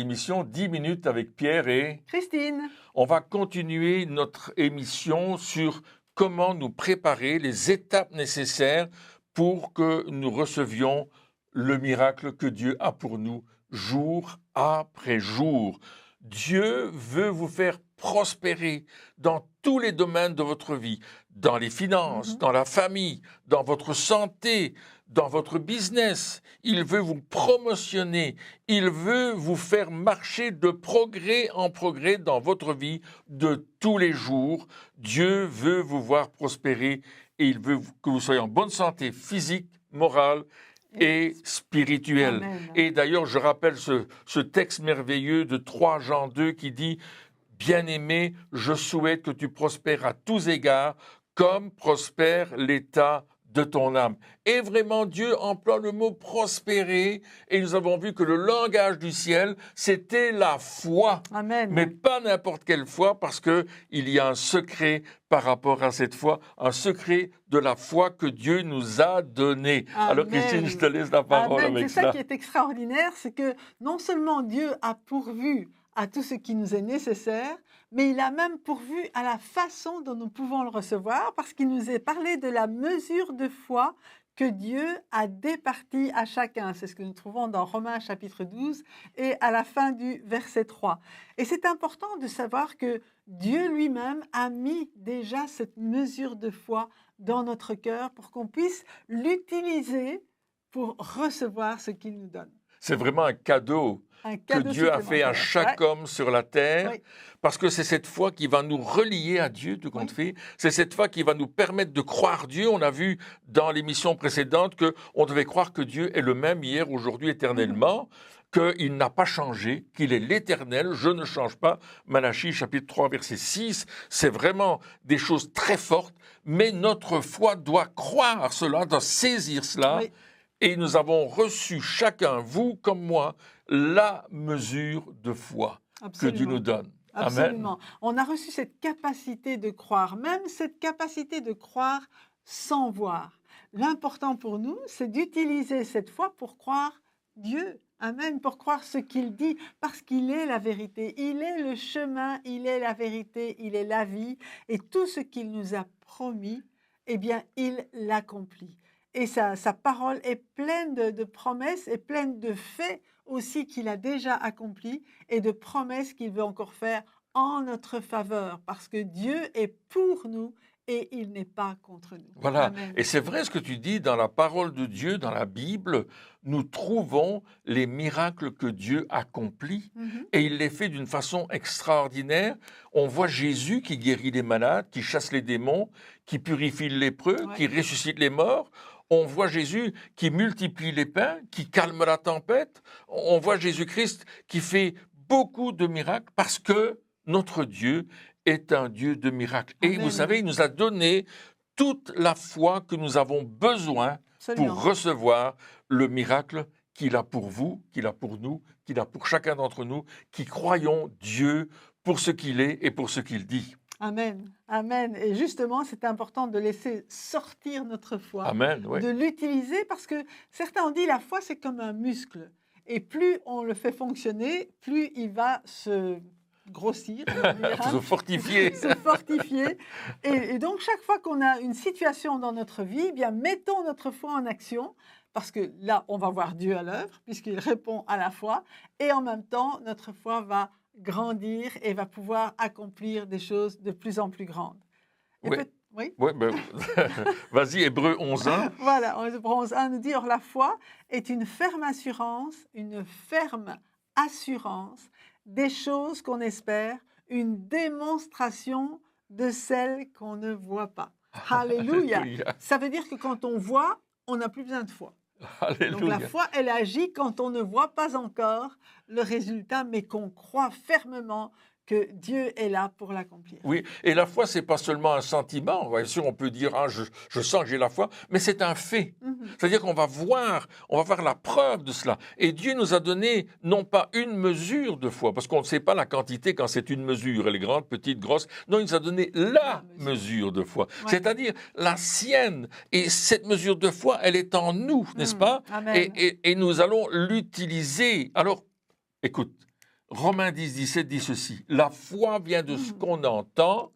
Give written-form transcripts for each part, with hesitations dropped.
l'émission 10 minutes avec Pierre et Christine. On va continuer notre émission sur comment nous préparer, les étapes nécessaires pour que nous recevions le miracle que Dieu a pour nous jour après jour. Dieu veut vous faire prospérer dans tous les domaines de votre vie, dans les finances, dans la famille, dans votre santé, dans votre business. Il veut vous promotionner, il veut vous faire marcher de progrès en progrès dans votre vie de tous les jours. Dieu veut vous voir prospérer et il veut que vous soyez en bonne santé physique, morale et spirituelle. Amen. Et d'ailleurs, je rappelle ce texte merveilleux de 3 Jean 2 qui dit « Bien-aimé, je souhaite que tu prospères à tous égards, comme prospère l'état de ton âme. » Et vraiment, Dieu emploie le mot « prospérer » et nous avons vu que le langage du ciel, c'était la foi. Amen. Mais pas n'importe quelle foi, parce qu'il y a un secret par rapport à cette foi, un secret de la foi que Dieu nous a donnée. Amen. Alors Christine, je te laisse la parole Amen. avec C'est ça ça. qui est extraordinaire, c'est que non seulement Dieu a pourvu à tout ce qui nous est nécessaire, mais il a même pourvu à la façon dont nous pouvons le recevoir, parce qu'il nous est parlé de la mesure de foi que Dieu a départie à chacun. C'est ce que nous trouvons dans Romains chapitre 12 et à la fin du verset 3. Et c'est important de savoir que Dieu lui-même a mis déjà cette mesure de foi dans notre cœur pour qu'on puisse l'utiliser pour recevoir ce qu'il nous donne. C'est vraiment un cadeau que Dieu a fait à chaque homme sur la terre, parce que c'est cette foi qui va nous relier à Dieu, tout compte fait. C'est cette foi qui va nous permettre de croire Dieu. On a vu dans l'émission précédente qu'on devait croire que Dieu est le même hier, aujourd'hui, éternellement, qu'il n'a pas changé, qu'il est l'éternel, je ne change pas. Malachie, chapitre 3, verset 6, c'est vraiment des choses très fortes, mais notre foi doit croire cela, doit saisir cela. Oui. Et nous avons reçu chacun, vous comme moi, la mesure de foi que Dieu nous donne. Absolument. Amen. On a reçu cette capacité de croire, même cette capacité de croire sans voir. L'important pour nous, c'est d'utiliser cette foi pour croire Dieu. Amen, pour croire ce qu'il dit, parce qu'il est la vérité. Il est le chemin, il est la vérité, il est la vie. Et tout ce qu'il nous a promis, eh bien, il l'accomplit. Et sa parole est pleine de promesses et pleine de faits aussi qu'il a déjà accomplis et de promesses qu'il veut encore faire en notre faveur, parce que Dieu est pour nous et il n'est pas contre nous. Voilà, Amen. et c'est vrai ce que tu dis, dans la parole de Dieu, dans la Bible, nous trouvons les miracles que Dieu accomplit et il les fait d'une façon extraordinaire. On voit Jésus qui guérit les malades, qui chasse les démons, qui purifie les lépreux, qui ressuscite les morts. On voit Jésus qui multiplie les pains, qui calme la tempête. On voit Jésus-Christ qui fait beaucoup de miracles parce que notre Dieu est un Dieu de miracles. Et vous savez, il nous a donné toute la foi que nous avons besoin pour recevoir le miracle qu'il a pour vous, qu'il a pour nous, qu'il a pour chacun d'entre nous, qui croyons Dieu pour ce qu'il est et pour ce qu'il dit. Amen, amen. Et justement, c'est important de laisser sortir notre foi, Amen, oui. de l'utiliser, parce que certains ont dit la foi, c'est comme un muscle. Et plus on le fait fonctionner, plus il va se grossir, se fortifier. se fortifier. Et donc, chaque fois qu'on a une situation dans notre vie, eh bien, mettons notre foi en action, parce que là, on va voir Dieu à l'œuvre, puisqu'il répond à la foi, et en même temps, notre foi va grandir et va pouvoir accomplir des choses de plus en plus grandes. Et oui, ben, vas-y, Hébreux 11.1. Voilà, Hébreux 11.1 nous dit « Or la foi est une ferme assurance des choses qu'on espère, une démonstration de celles qu'on ne voit pas. » Alléluia. Ça veut dire que quand on voit, on n'a plus besoin de foi. Alléluia. Donc la foi, elle agit quand on ne voit pas encore le résultat, mais qu'on croit fermement que Dieu est là pour l'accomplir. Oui, et la foi, c'est pas seulement un sentiment. Bien sûr, on peut dire, ah, je sens que j'ai la foi, mais c'est un fait. C'est-à-dire qu'on va voir la preuve de cela. Et Dieu nous a donné, non pas une mesure de foi, parce qu'on ne sait pas la quantité quand c'est une mesure, elle est grande, petite, grosse. Non, il nous a donné la mesure de foi, c'est-à-dire la sienne. Et cette mesure de foi, elle est en nous, n'est-ce pas? Amen. Et nous allons l'utiliser. Alors, écoute, Romains 10, 17 dit ceci. La foi vient de ce qu'on entend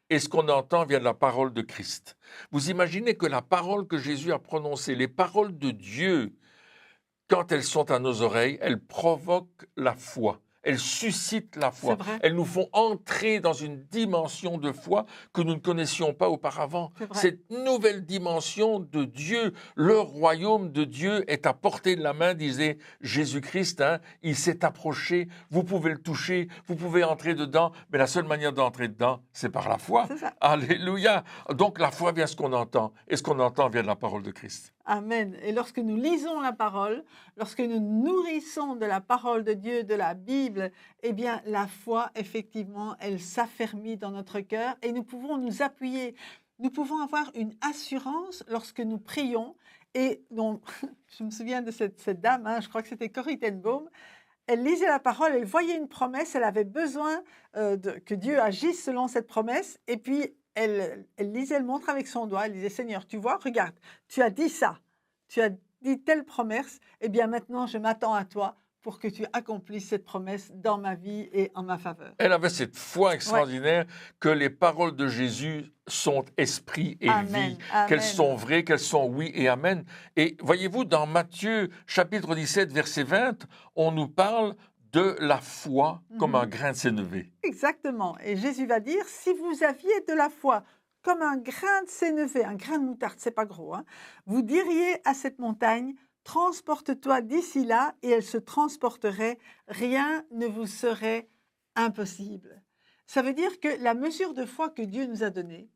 et ce qu'on entend vient de la parole de Christ. Vous imaginez que la parole que Jésus a prononcée, les paroles de Dieu, quand elles sont à nos oreilles, elles provoquent la foi. Elles suscitent la foi. Elles nous font entrer dans une dimension de foi que nous ne connaissions pas auparavant. Cette nouvelle dimension de Dieu, le royaume de Dieu est à portée de la main, disait Jésus-Christ. Il s'est approché, vous pouvez le toucher, vous pouvez entrer dedans, mais la seule manière d'entrer dedans, c'est par la foi. Alléluia. Donc la foi vient de ce qu'on entend, et ce qu'on entend vient de la parole de Christ. Amen. Et lorsque nous lisons la parole, lorsque nous nourrissons de la parole de Dieu, de la Bible, eh bien, la foi, effectivement, elle s'affermit dans notre cœur et nous pouvons nous appuyer. Nous pouvons avoir une assurance lorsque nous prions. Et donc, je me souviens de cette dame, je crois que c'était Corrie ten Boom. Elle lisait la parole, elle voyait une promesse, elle avait besoin que Dieu agisse selon cette promesse. Et puis, elle lisait, elle montre avec son doigt, elle disait, Seigneur, tu vois, regarde, tu as dit ça, tu as dit telle promesse, eh bien maintenant je m'attends à toi pour que tu accomplisses cette promesse dans ma vie et en ma faveur. Elle avait cette foi extraordinaire que les paroles de Jésus sont esprit et vie, qu'elles sont vraies, qu'elles sont oui et amen. Et voyez-vous, dans Matthieu chapitre 17, verset 20, on nous parle de la foi comme un grain de sénévé. Exactement. Et Jésus va dire, si vous aviez de la foi comme un grain de sénévé, un grain de moutarde, c'est pas gros, vous diriez à cette montagne, transporte-toi d'ici là, et elle se transporterait, rien ne vous serait impossible. Ça veut dire que la mesure de foi que Dieu nous a donnée,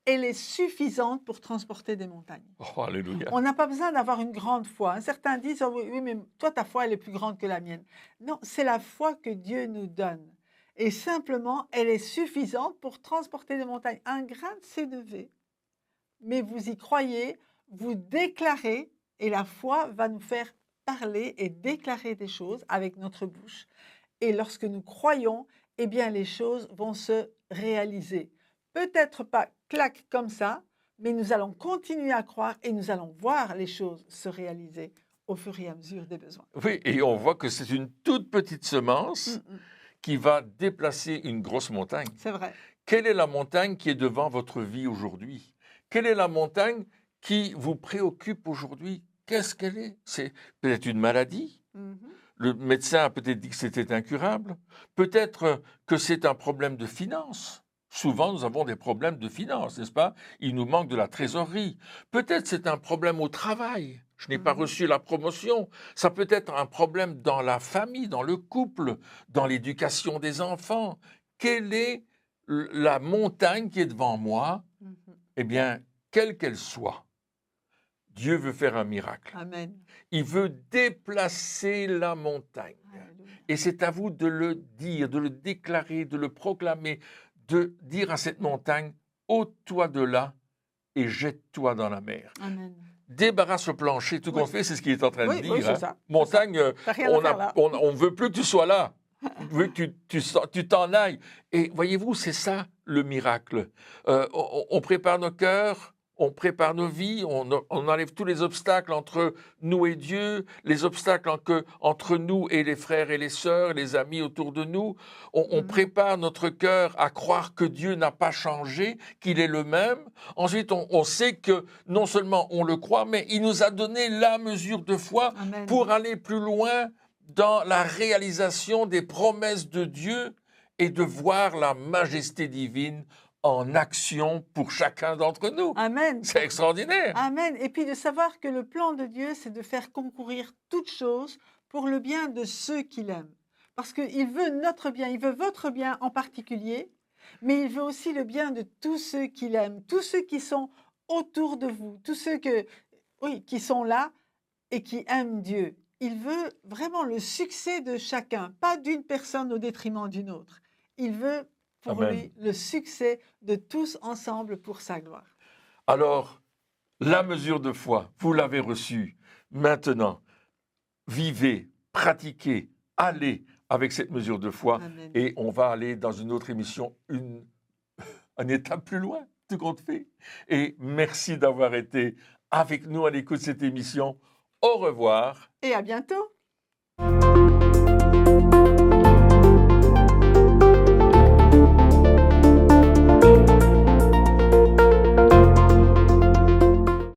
elle est suffisante pour transporter des montagnes. Oh, alléluia. On n'a pas besoin d'avoir une grande foi. Certains disent, oh, oui, mais toi, ta foi, elle est plus grande que la mienne. Non, c'est la foi que Dieu nous donne. Et simplement, elle est suffisante pour transporter des montagnes. Un grain de sénévé, mais vous y croyez, vous déclarez, et la foi va nous faire parler et déclarer des choses avec notre bouche. Et lorsque nous croyons, eh bien, les choses vont se réaliser. Peut-être pas clac comme ça, mais nous allons continuer à croire et nous allons voir les choses se réaliser au fur et à mesure des besoins. Oui, et on voit que c'est une toute petite semence qui va déplacer une grosse montagne. C'est vrai. Quelle est la montagne qui est devant votre vie aujourd'hui? Quelle est la montagne qui vous préoccupe aujourd'hui? Qu'est-ce qu'elle est? C'est peut-être une maladie. Le médecin a peut-être dit que c'était incurable. Peut-être que c'est un problème de finances. Souvent, nous avons des problèmes de finances, n'est-ce pas? Il nous manque de la trésorerie. Peut-être c'est un problème au travail. Je n'ai pas reçu la promotion. Ça peut être un problème dans la famille, dans le couple, dans l'éducation des enfants. Quelle est la montagne qui est devant moi? Eh bien, quelle qu'elle soit, Dieu veut faire un miracle. Amen. Il veut déplacer la montagne. Alléluia. Et c'est à vous de le dire, de le déclarer, de le proclamer, de dire à cette montagne, ôte-toi de là et jette-toi dans la mer. Amen. Débarrasse le plancher, tout qu'on fait, c'est ce qu'il est en train de dire. C'est ça. Montagne, on veut plus que tu sois là. On veut que tu t'en ailles. Et voyez-vous, c'est ça le miracle. On prépare nos cœurs, on prépare nos vies, on enlève tous les obstacles entre nous et Dieu, les obstacles entre nous et les frères et les sœurs, les amis autour de nous. On prépare notre cœur à croire que Dieu n'a pas changé, qu'il est le même. Ensuite, on sait que non seulement on le croit, mais il nous a donné la mesure de foi pour aller plus loin dans la réalisation des promesses de Dieu et de voir la majesté divine en action pour chacun d'entre nous. Amen. C'est extraordinaire. Amen. Et puis de savoir que le plan de Dieu, c'est de faire concourir toutes choses pour le bien de ceux qu'il aime. Parce qu'il veut notre bien, il veut votre bien en particulier, mais il veut aussi le bien de tous ceux qu'il aime, tous ceux qui sont autour de vous, tous ceux qui sont là et qui aiment Dieu. Il veut vraiment le succès de chacun, pas d'une personne au détriment d'une autre. Il veut pour lui le succès de tous ensemble pour sa gloire. Alors, la mesure de foi, vous l'avez reçue. Maintenant, vivez, pratiquez, allez avec cette mesure de foi. Amen. Et on va aller dans une autre émission, un étape plus loin, tout compte fait. Et merci d'avoir été avec nous à l'écoute de cette émission. Au revoir. Et à bientôt.